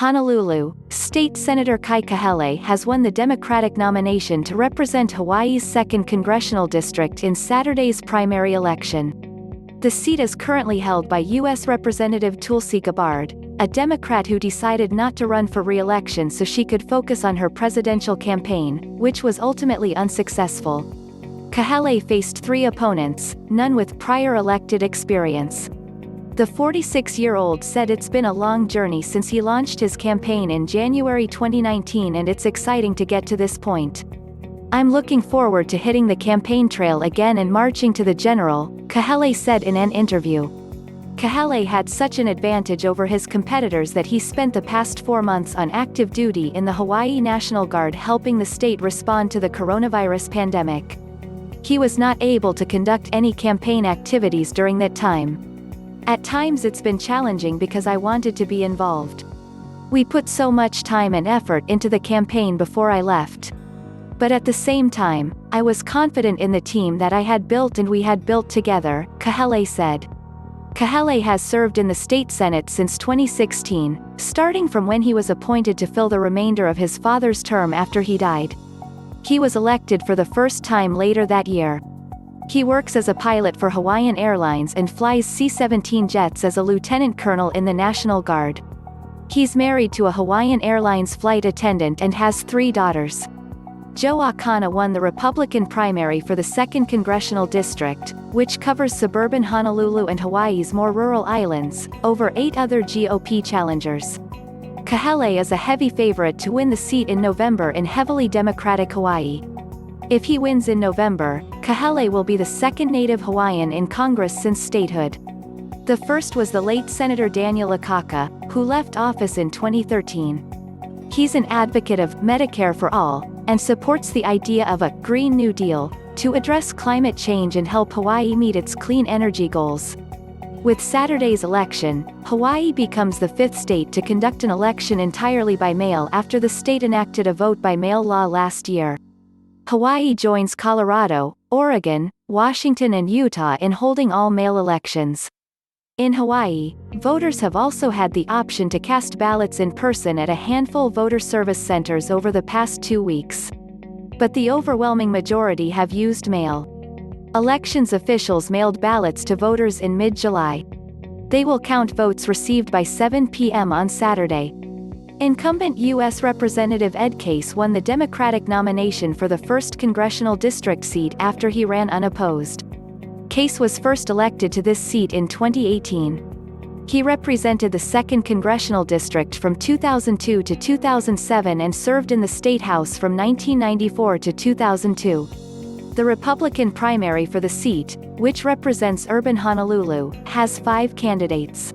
Honolulu, State Senator Kahele has won the Democratic nomination to represent Hawaii's 2nd Congressional District in Saturday's primary election. The seat is currently held by U.S. Representative Tulsi Gabbard, a Democrat who decided not to run for re-election so she could focus on her presidential campaign, which was ultimately unsuccessful. Kahele faced 3 opponents, none with prior elected experience. The 46-year-old said it's been a long journey since he launched his campaign in January 2019 and it's exciting to get to this point. "I'm looking forward to hitting the campaign trail again and marching to the general," Kahele said in an interview. Kahele had such an advantage over his competitors that he spent the past 4 months on active duty in the Hawaii National Guard helping the state respond to the coronavirus pandemic. He was not able to conduct any campaign activities during that time. "At times it's been challenging because I wanted to be involved. We put so much time and effort into the campaign before I left. But at the same time, I was confident in the team that I had built and we had built together," Kahele said. Kahele has served in the state Senate since 2016, starting from when he was appointed to fill the remainder of his father's term after he died. He was elected for the first time later that year. He works as a pilot for Hawaiian Airlines and flies C-17 jets as a lieutenant colonel in the National Guard. He's married to a Hawaiian Airlines flight attendant and has 3 daughters. Joe Akana won the Republican primary for the 2nd Congressional District, which covers suburban Honolulu and Hawaii's more rural islands, over 8 other GOP challengers. Kahele is a heavy favorite to win the seat in November in heavily Democratic Hawaii. If he wins in November, Kahele will be the 2nd Native Hawaiian in Congress since statehood. The first was the late Senator Daniel Akaka, who left office in 2013. He's an advocate of Medicare for all, and supports the idea of a Green New Deal, to address climate change and help Hawaii meet its clean energy goals. With Saturday's election, Hawaii becomes the 5th state to conduct an election entirely by mail after the state enacted a vote-by-mail law last year. Hawaii joins Colorado, Oregon, Washington and Utah in holding all-mail elections. In Hawaii, voters have also had the option to cast ballots in person at a handful of voter service centers over the past 2 weeks. But the overwhelming majority have used mail. Elections officials mailed ballots to voters in mid-July. They will count votes received by 7 p.m. on Saturday. Incumbent U.S. Representative Ed Case won the Democratic nomination for the 1st Congressional District seat after he ran unopposed. Case was first elected to this seat in 2018. He represented the 2nd Congressional District from 2002 to 2007 and served in the State House from 1994 to 2002. The Republican primary for the seat, which represents urban Honolulu, has 5 candidates.